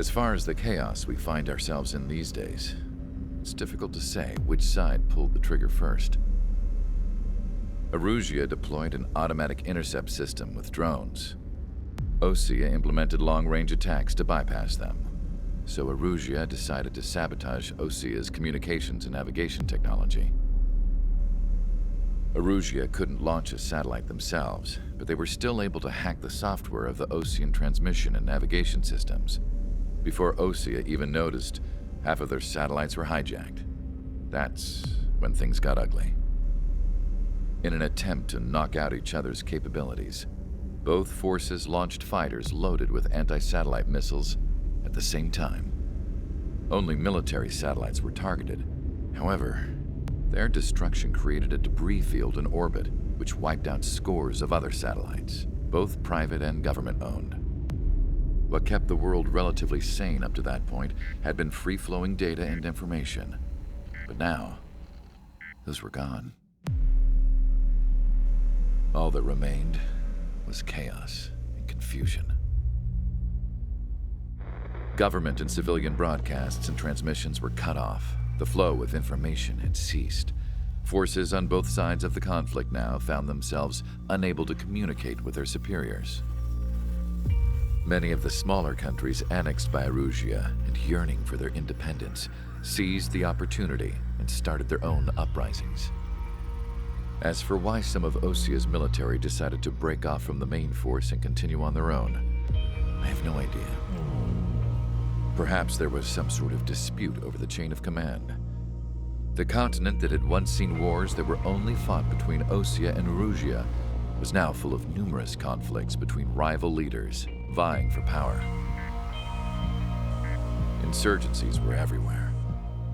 As far as the chaos we find ourselves in these days, it's difficult to say which side pulled the trigger first. Erusia deployed an automatic intercept system with drones. Osea implemented long-range attacks to bypass them. So Erusia decided to sabotage Osea's communications and navigation technology. Erusia couldn't launch a satellite themselves, but they were still able to hack the software of the Osean transmission and navigation systems. Before Osea even noticed, half of their satellites were hijacked. That's when things got ugly. In an attempt to knock out each other's capabilities, both forces launched fighters loaded with anti-satellite missiles at the same time. Only military satellites were targeted. However, their destruction created a debris field in orbit, which wiped out scores of other satellites, both private and government-owned. What kept the world relatively sane up to that point had been free-flowing data and information. But now, those were gone. All that remained was chaos and confusion. Government and civilian broadcasts and transmissions were cut off. The flow of information had ceased. Forces on both sides of the conflict now found themselves unable to communicate with their superiors. Many of the smaller countries annexed by Erusia and yearning for their independence seized the opportunity and started their own uprisings. As for why some of Osea's military decided to break off from the main force and continue on their own, I have no idea. Perhaps there was some sort of dispute over the chain of command. The continent that had once seen wars that were only fought between Osea and Erusia was now full of numerous conflicts between rival leaders vying for power. Insurgencies were everywhere.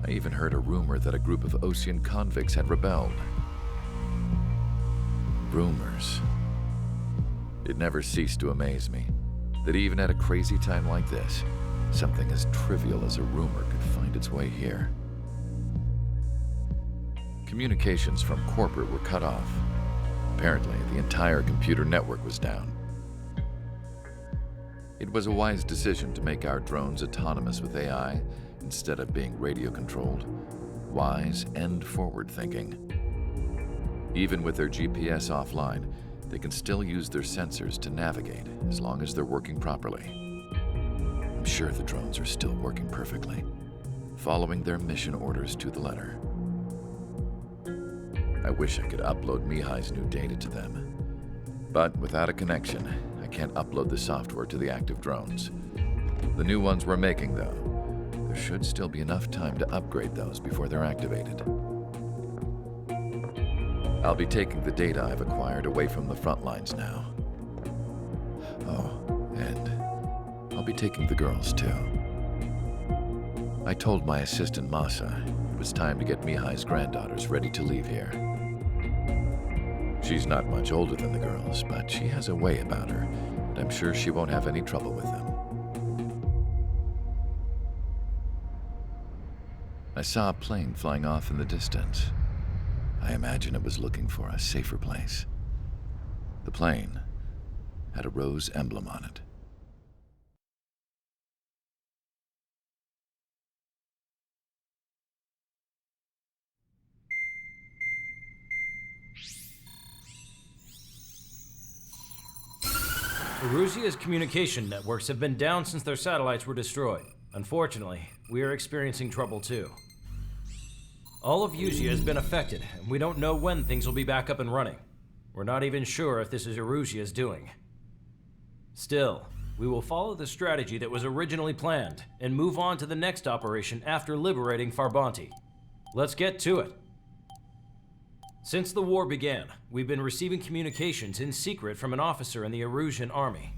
I even heard a rumor that a group of Osean convicts had rebelled. Rumors. It never ceased to amaze me that even at a crazy time like this, something as trivial as a rumor could find its way here. Communications from corporate were cut off. Apparently, the entire computer network was down. It was a wise decision to make our drones autonomous with AI instead of being radio-controlled. Wise and forward-thinking. Even with their GPS offline, they can still use their sensors to navigate as long as they're working properly. I'm sure the drones are still working perfectly, following their mission orders to the letter. I wish I could upload Mihai's new data to them. But without a connection, I can't upload the software to the active drones. The new ones we're making, though, there should still be enough time to upgrade those before they're activated. I'll be taking the data I've acquired away from the front lines now. Oh, and I'll be taking the girls, too. I told my assistant Masa it was time to get Mihai's granddaughters ready to leave here. She's not much older than the girls, but she has a way about her, and I'm sure she won't have any trouble with them. I saw a plane flying off in the distance. I imagine it was looking for a safer place. The plane had a rose emblem on it. Erusia's communication networks have been down since their satellites were destroyed. Unfortunately, we are experiencing trouble too. All of Usia has been affected, and we don't know when things will be back up and running. We're not even sure if this is Erusia's doing. Still, we will follow the strategy that was originally planned and move on to the next operation after liberating Farbanti. Let's get to it. Since the war began, we've been receiving communications in secret from an officer in the Erusian army.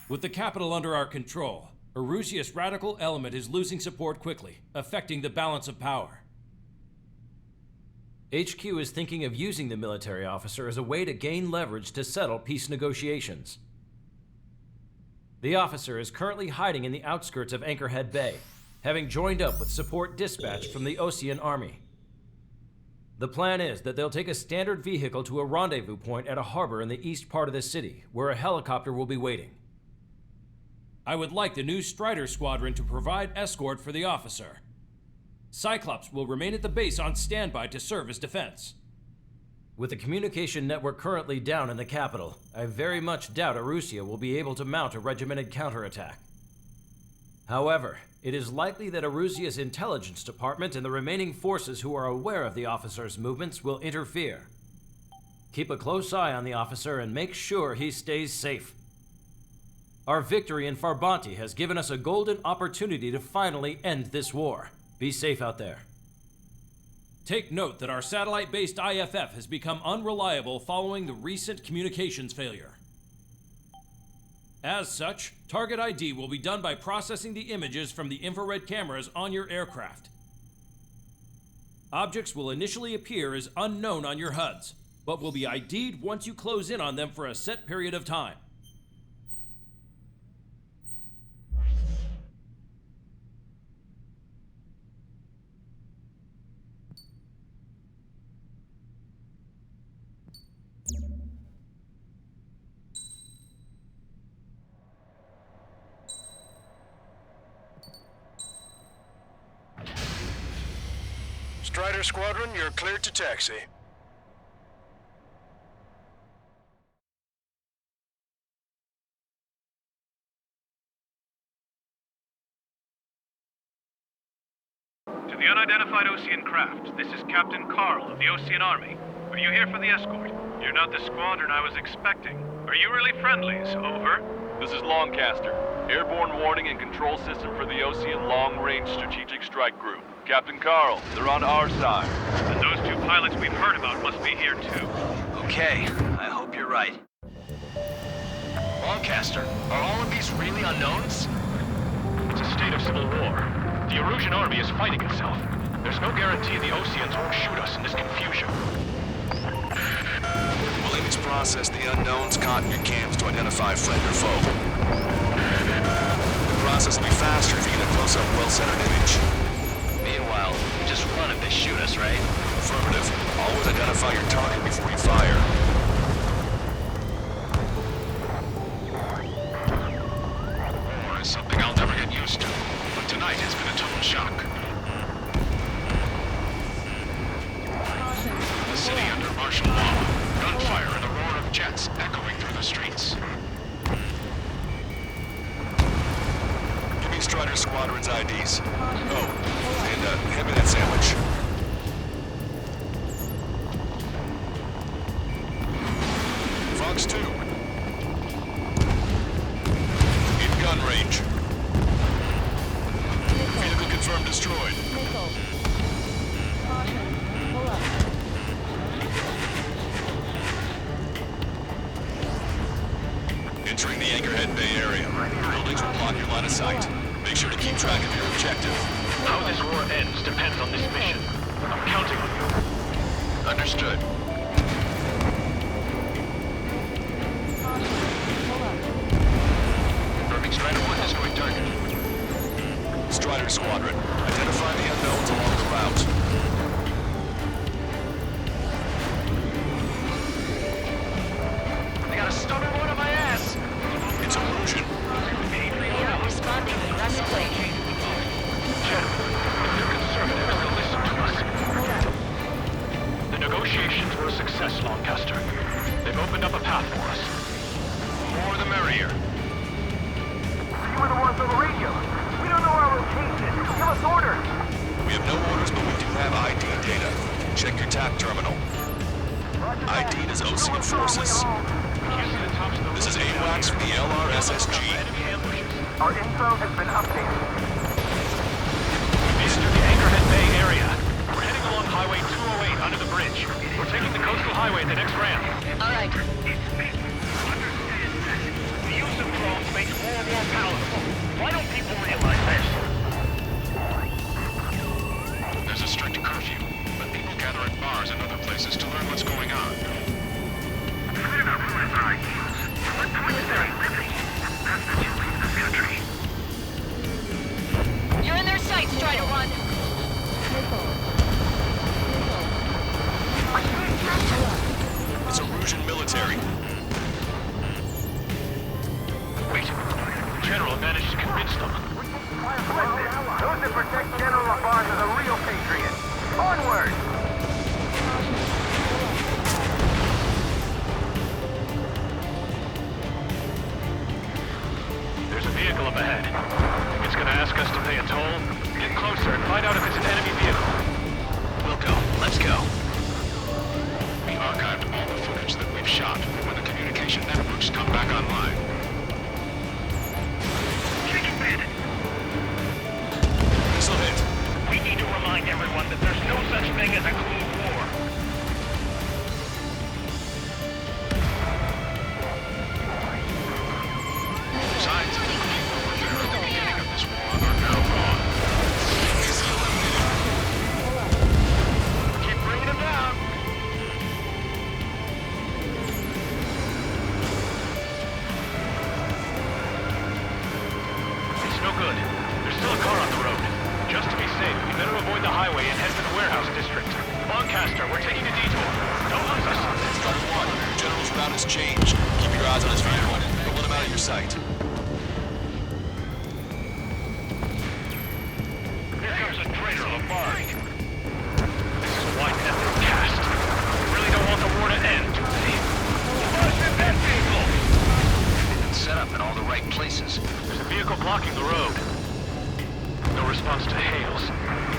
With the capital under our control, Erusia's radical element is losing support quickly, affecting the balance of power. HQ is thinking of using the military officer as a way to gain leverage to settle peace negotiations. The officer is currently hiding in the outskirts of Anchorhead Bay, having joined up with support dispatched from the Osean army. The plan is that they'll take a standard vehicle to a rendezvous point at a harbor in the east part of the city, where a helicopter will be waiting. I would like the new Strider Squadron to provide escort for the officer. Cyclops will remain at the base on standby to serve as defense. With the communication network currently down in the capital, I very much doubt Erusia will be able to mount a regimented counterattack. However, it is likely that Erusia's intelligence department and the remaining forces who are aware of the officer's movements will interfere. Keep a close eye on the officer and make sure he stays safe. Our victory in Farbanti has given us a golden opportunity to finally end this war. Be safe out there. Take note that our satellite-based IFF has become unreliable following the recent communications failure. As such, target ID will be done by processing the images from the infrared cameras on your aircraft. Objects will initially appear as unknown on your HUDs, but will be ID'd once you close in on them for a set period of time. Strider Squadron, you're cleared to taxi. To the unidentified Osean craft, this is Captain Carl of the Osean Army. Are you here for the escort? You're not the squadron I was expecting. Are you really friendlies? Over. This is Longcaster. Airborne warning and control system for the Osean Long-Range Strategic Strike Group. Captain Carl, they're on our side. And those two pilots we've heard about must be here too. Okay, I hope you're right. Longcaster, are all of these really unknowns? It's a state of civil war. The Erusian army is fighting itself. There's no guarantee the Oseans won't shoot us in this confusion. We'll image process the unknowns caught in your cams to identify friend or foe. The process will be faster if you get a close-up, well-centered image. Meanwhile, we just run if they shoot us, right? Affirmative. Always identify your target before you fire. War is something I'll never get used to, but tonight has been a total shock. The city under martial law. Gunfire and the roar of jets echoing through the streets. Give me Strider Squadron's IDs. Oh, and hand me that sandwich. Fox 2. In gun range. Vehicle confirmed destroyed. Entering the Anchorhead Bay area. Buildings will block your line of sight. Make sure to keep track of your objective. How this war ends depends on this mission. I'm counting on you. Understood. Confirming Strider 1 is going target. Strider Squadron, identify the unknowns along the route. They got a stubborn one on my ass. It's Erusian. Unit responding aggressively. Gentlemen, if they're conservative, they'll listen to us. The negotiations were a success, Longcaster. They've opened up a path for us. More the merrier. You were the ones on the radio. We don't know our location. Give us orders. We have no orders, but we do have ID data. Check your TAC terminal. ID is Osean forces. This is AWACS from the LRSSG. Our info has been updated. We've entered the Anchorhead Bay area. We're heading along Highway 208 under the bridge. We're taking the coastal highway at the next ramp. All right. The use of drones makes war more palatable. Why don't people realize this? There's a strict curfew, but people gather at bars and other places to learn what's going on. Forget about ruins or ideals. What point is there in living? That's the two leave this country. vehicle up ahead. Think it's gonna ask us to pay a toll? Get closer and find out if it's an enemy vehicle. We'll go. Let's go. We archived all the footage that we've shot for when the communication networks come back online. Chicken bandit! Missile hit. We need to remind everyone that there's no such thing as a Cold War. Signs of the Cold War there at the beginning of this war are now gone. Easy eliminated. Keep bringing them down. It's no good. There's still a car on the road. Just to be safe, we better avoid the highway and head for the warehouse district. Lancaster, we're taking a detour. Don't lose us. Strider 1, your general's route has changed. Keep your eyes on his vehicle. Don't let him out of your sight. Here comes a traitor, Lamari. This is why Nether cast. We really don't want the war to end, do we? Where's that vehicle? They've been set up in all the right places. There's a vehicle blocking the road. No response to hails.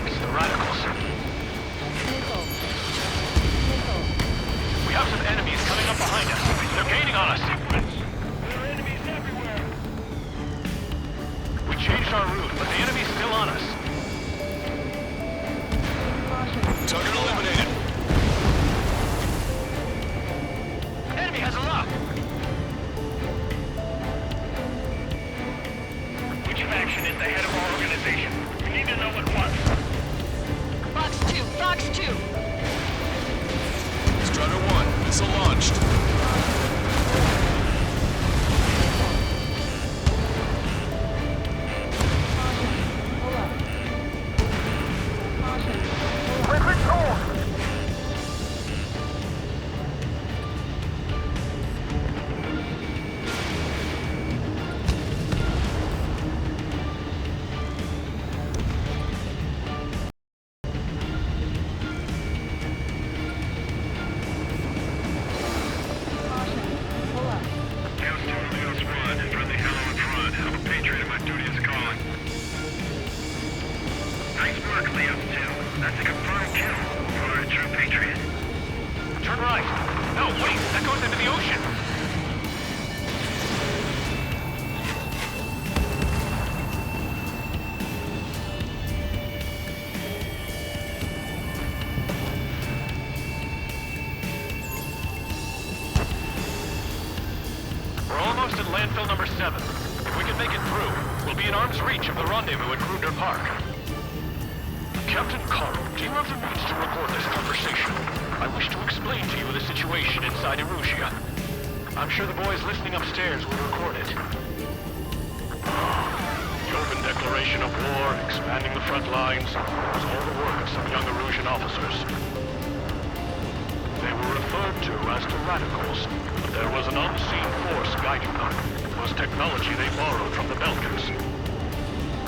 It's the radicals. We have some enemies coming up behind us. They're gaining on us. There are enemies everywhere. We changed our route, but the enemy's still on us. Target eliminated. Enemy has a lock. Which faction is the head of our organization? We need to know at once. Fox 2, Fox 2. Strider 1, missile launched. We're controlled. Friendly Hello in front. I'm a Patriot and my duty is calling. Nice work, Leo 2. That's a confirmed kill for a true patriot. Turn right. No, wait, that goes into the ocean. We're almost at landfill number 7. If we can make it through, we'll be in arm's reach of the rendezvous at Kruger Park. Captain Carl, do you have the means to record this conversation? I wish to explain to you the situation inside Erusia. I'm sure the boys listening upstairs will record it. The open declaration of war, expanding the front lines, was all the work of some young Erusian officers. They were referred to as the Radicals, but there was an unseen force guiding them. It was technology they borrowed from the Belkans.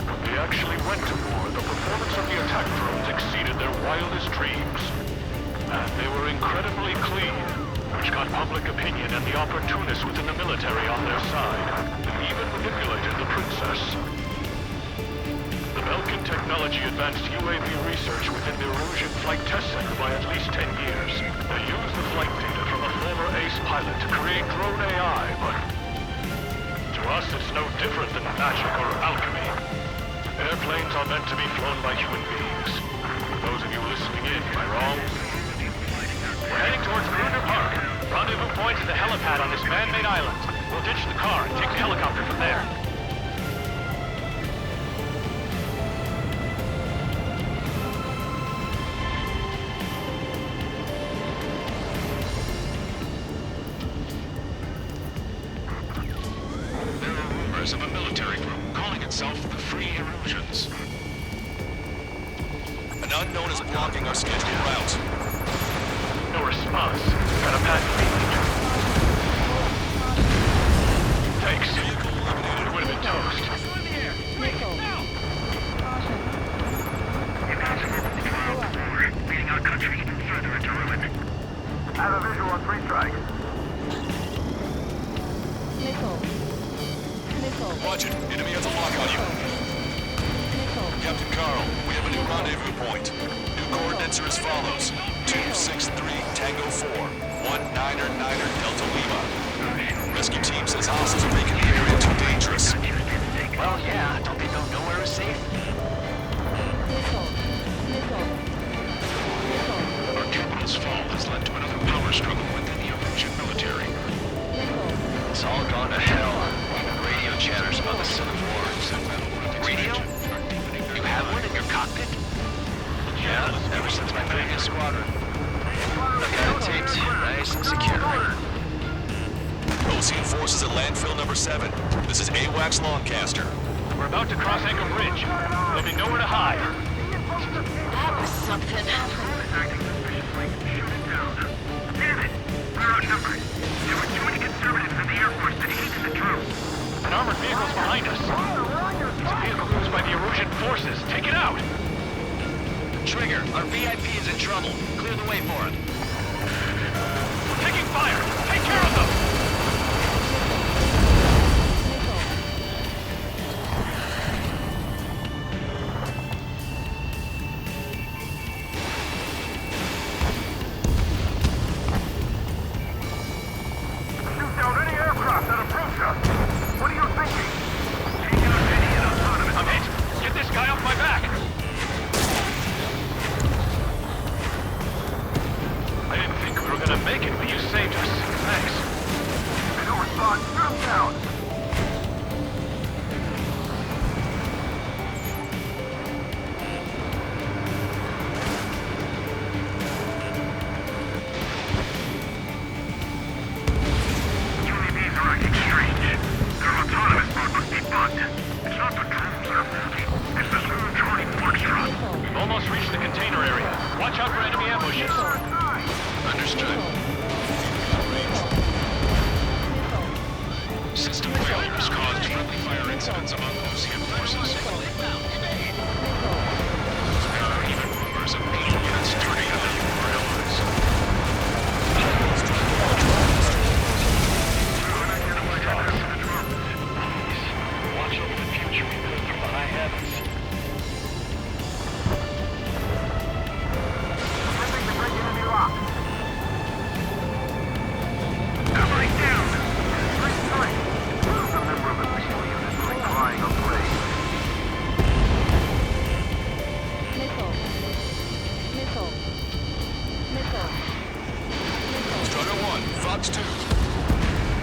When they actually went to war, the performance of the attack drones exceeded their wildest dreams. And they were incredibly clean, which got public opinion and the opportunists within the military on their side, and even manipulated the princess. The Belkan technology advanced UAV research within the Erusian Flight Test Center by at least 10 years. They used the flight data from a former ace pilot to create drone AI, but to us it's no different than magic or alchemy. Airplanes are meant to be flown by human beings. For those of you listening in, am I wrong? We're heading towards Kruger Park. Rendezvous point is the helipad on this man-made island. We'll ditch the car and take the helicopter from there. There are rumors of a military group calling itself the Free Erusians. An unknown is blocking our scheduled route. No response. Got a bad feeling. Thanks. Vehicle eliminated. It would have been toast. Leading our country even further into ruin. I have a visual on 3 strikes. Roger. Enemy has a lock on you. Captain Carl, we have a new rendezvous point. New coordinates are as follows. 263 Tango 4, 1999 Delta Lima. Rescue team says hostiles are making the area too dangerous. Well, yeah, don't they know nowhere is safe? Our captain's fall has led to another power struggle within the Erusian military. It's all gone to hell. Even radio chatters about the Civil War. Radio? You have one in your cockpit? Yeah, ever since my previous squadron. Look at it taped, nice and secure. Ocean forces at landfill number 7. This is AWACS Lancaster. We're about to cross Anchor Bridge. There'll be nowhere to hide. That was something. Damn it! We're outnumbered. There were too many conservatives in the Air Force that hated the troops. An armored vehicle's behind us. It's a vehicle used by the Erusian forces. Take it out! Trigger, our VIP is in trouble. Clear the way for him. We're taking fire! Take care of them! Shoot down any aircraft that approach us. What are you thinking? Take out any autonomous. I'm hit! Get this guy off my back! I didn't think we were gonna make it, but you saved us. Thanks. No response. Shoot him down. UAVs are acting strange. Their autonomous mode must be bugged. It's not the drones that are faulty. It's the Zulu Charlie Foxtrot. We've almost reached the container area. Watch out for enemy ambushes. Understood. System failures caused friendly fire incidents among Ocean forces. There are even rumors of aliens turning on the Uber allies. Watch over the future we build from the high heavens. Attempting to break enemy lock. Everybody down! Straight strike! Who's a member of the SEAL unit crying a blade? Strider 1, Fox 2.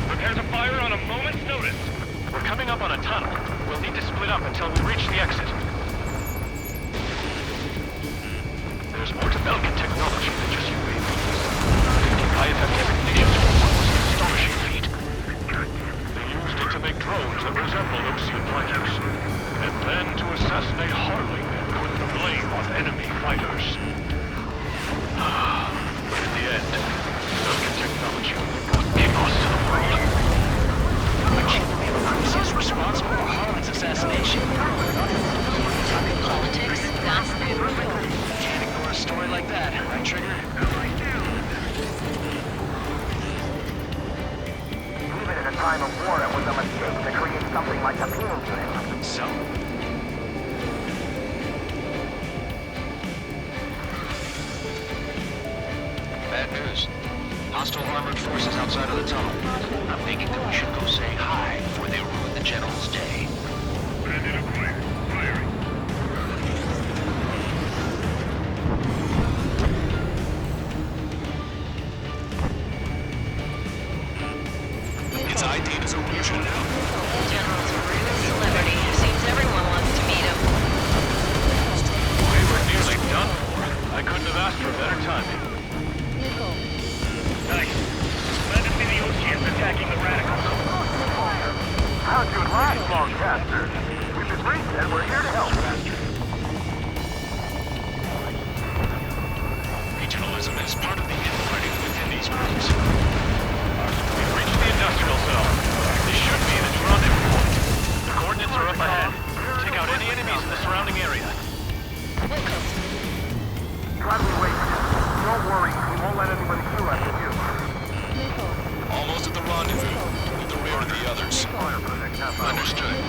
Prepare to fire on a moment's notice. We're coming up on a tunnel. We'll need to split up until we reach the exit. There's more to Belkin technology than just UAVs. IFF designations for what was an astonishing feat. They used it to make drones that resembled Ocean fighters. And then to assassinate Harley and put the blame on enemy fighters. But in the end, Belkin technology only brought chaos to the world. I can't believe Bruce is responsible for Harlan's assassination. Talking politics? That's new. Can't ignore a story like that, right, Trigger? Even in a time of war, it was a mistake to create something like a beam unit. So? Bad news. Hostile armored forces outside of the tunnel. I'm thinking that we should go say hi before they ruin the General's day. Bandit acquired. Firing. It's ID'd as Erusian now. The General's a real celebrity. Seems everyone wants to meet him. We were nearly done for. I couldn't have asked for better timing. Nice. Glad to see the Oceans attacking the radicals. How'd you last, Lancaster? We've been briefed and we're here to help. Regionalism is part of the infighting within these groups. We've reached the industrial zone. This should be the rendezvous point. The coordinates are up ahead. Take out any enemies in the surrounding area. Glad we waited. Don't worry, we won't let anybody shoot us at you. Almost at the rendezvous, with the rear of the others. Understood.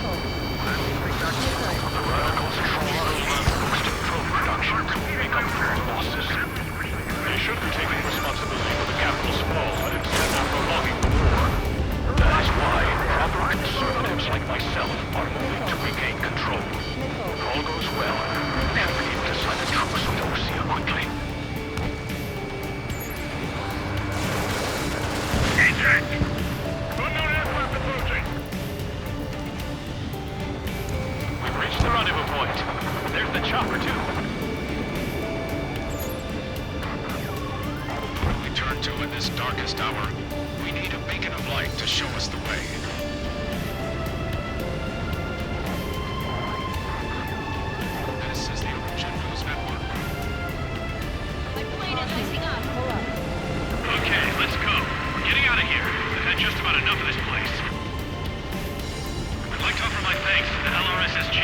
place. I'd like to offer my thanks to the LRSSG.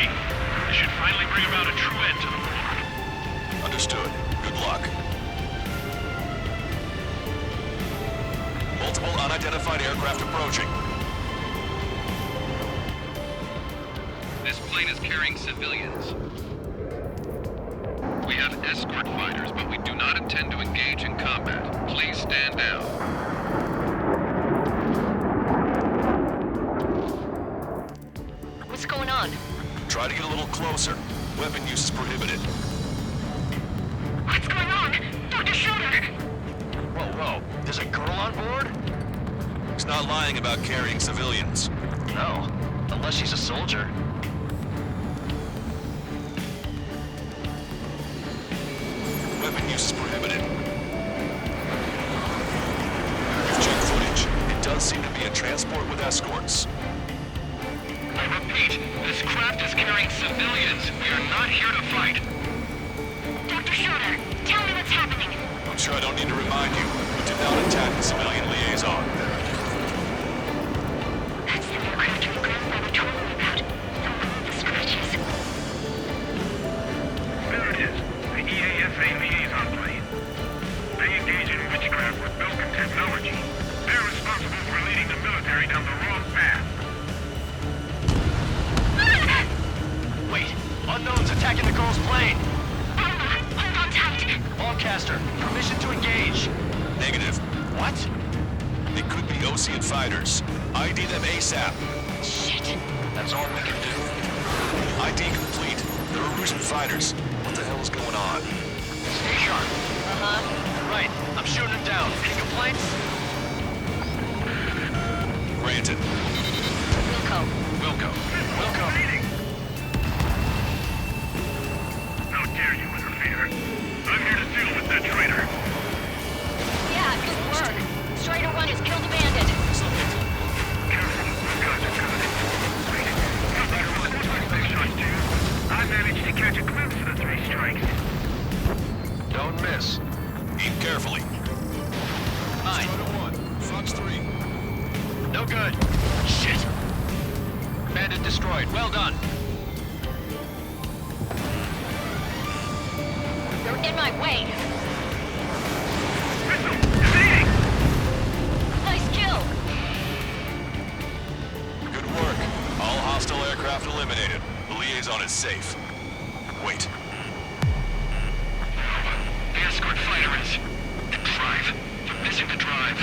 This should finally bring about a true end to the war. Understood. Good luck. Multiple unidentified aircraft approaching. This plane is carrying civilians. We have escort fighters, but we do not intend to engage in combat. Please stand down. What's going on? Try to get a little closer. Weapon use is prohibited. What's going on? Dr. Schroeder! Whoa, whoa. There's a girl on board? He's not lying about carrying civilians. No. Unless she's a soldier. Weapon use is prohibited. We've checked footage. It does seem to be a transport with escorts. I repeat, this craft is carrying civilians. We are not here to fight. Dr. Schroeder, tell me what's happening. I'm sure I don't need to remind you. We did not attack the civilian liaison. That's the aircraft your grandfather told me about. The one with the scratches. There it is. The EASA liaison plane. They engage in witchcraft with Belkin technology. They're responsible for leading the military down the wrong path. Wait. Unknown's attacking the girl's plane. Hold on tight. Lancaster, permission to engage. Negative. What? They could be Osean fighters. ID them ASAP. Shit. That's all we can do. ID complete. They're Erusian fighters. What the hell is going on? Stay sharp. Uh-huh. Right. I'm shooting him down. Any complaints? Granted. Wilco. Wilco. Wilco. How dare you interfere? I'm here to deal with that traitor. Yeah, good work. Strider 1 has killed a bandit. Careful, those guys are good. I managed to catch a glimpse of the three strikes. Don't miss. Aim carefully. 9. Strider 1. Fox 3. No good. Shit. Bandit destroyed. Well done. They're in my way. Missile! Evading! Nice kill. Good work. All hostile aircraft eliminated. The liaison is safe. Wait. The escort fighter is... the drive. They're missing the drive.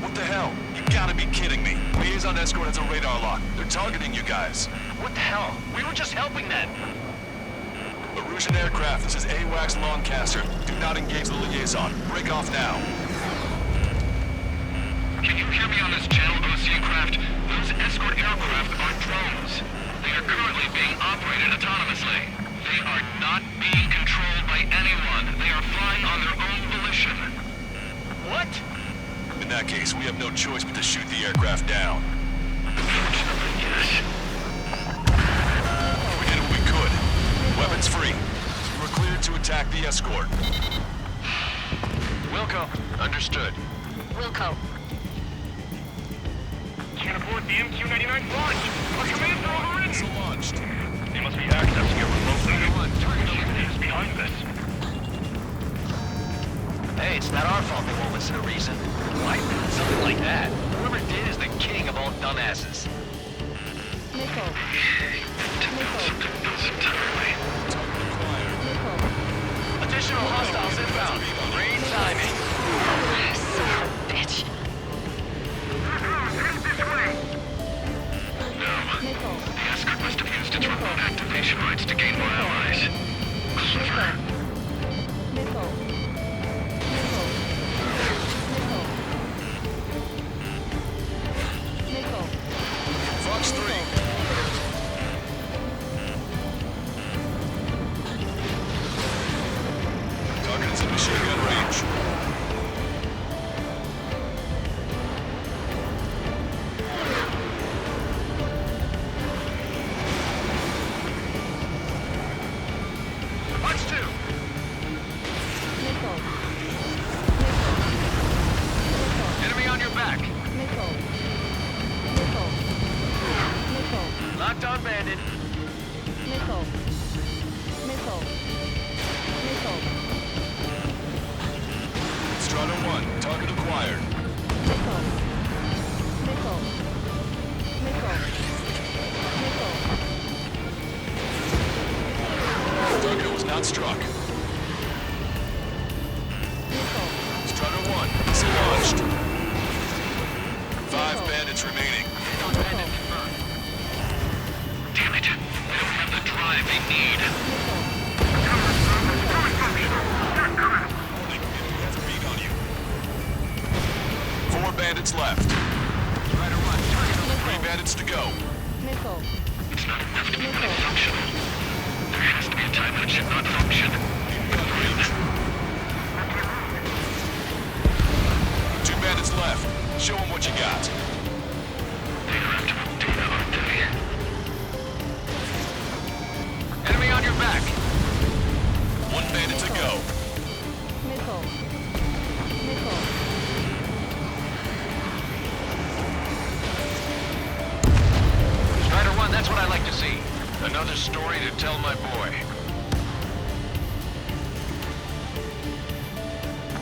What the hell? You gotta be kidding me. Liaison escort has a radar lock. They're targeting you guys. What the hell? We were just helping them. Erusian aircraft, this is AWACS Lancaster. Do not engage the liaison. Break off now. Can you hear me on this channel, Osean craft? Those escort aircraft are drones. They are currently being operated autonomously. They are not being controlled by anyone. They are flying on their own volition. What? In that case, we have no choice but to shoot the aircraft down. Yes. We did what we could. Weapons free. You were cleared to attack the escort. Wilco. Understood. Wilco. Can't abort the MQ-99 launch. Our commands are overrun. It's launched. They must be accessing it remotely. Target is behind this. Hey, it's not our fault they won't listen to reason. What? Something like that. Whoever did is the king of all dumbasses. Additional hostiles inbound. Great timing. Son of a bitch. The escort must have used its remote activation rights to gain more allies. Clever. Fox 3. Target is in machine gun range. Target acquired. Target was not struck. Strutter 1 is launched. 5 bandits remaining. Damn it. They don't have the drive they need. Read on you. 4 bandits left. 3 bandits to go. It's not enough to be functional. There has to be a time when it should not function. 2 bandits left. Show them what you got. Aircraft data, aren't they? Enemy on your back. 1 bandit to go. Strider 1, that's what I like to see. Another story to tell my boy.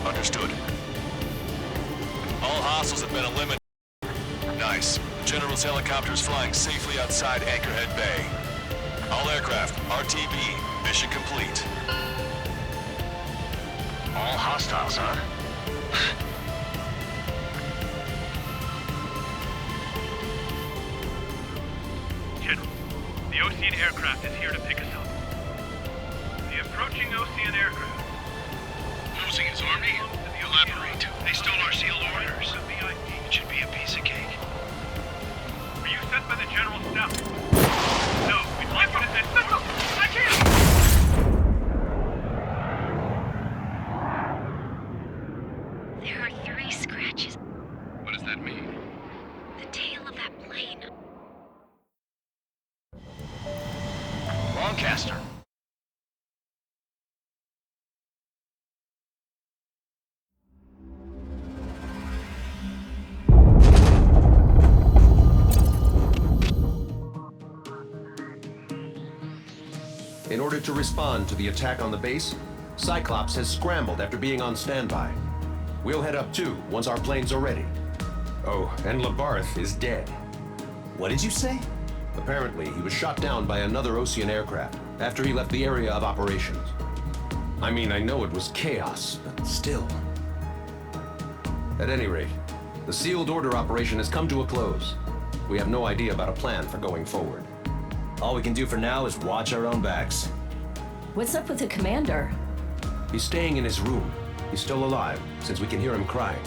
Understood. All hostiles have been eliminated. Nice. The General's helicopter is flying safely outside Anchorhead Bay. All aircraft, RTB, mission complete. All hostiles, huh? General, the Ocean aircraft is here to pick us up. The approaching Ocean aircraft. Losing his army? Elaborate. They stole our sealed orders. It should be a piece of cake. Were you sent by the General's staff? No, we'd like you to send... I can't! There are 3 scratches. What does that mean? The tail of that plane. Lancaster. In order to respond to the attack on the base, Cyclops has scrambled after being on standby. We'll head up too, once our planes are ready. Oh, and Labarth is dead. What did you say? Apparently, he was shot down by another Ocean aircraft after he left the area of operations. I mean, I know it was chaos, but still. At any rate, the sealed order operation has come to a close. We have no idea about a plan for going forward. All we can do for now is watch our own backs. What's up with the commander? He's staying in his room. He's still alive, since we can hear him crying.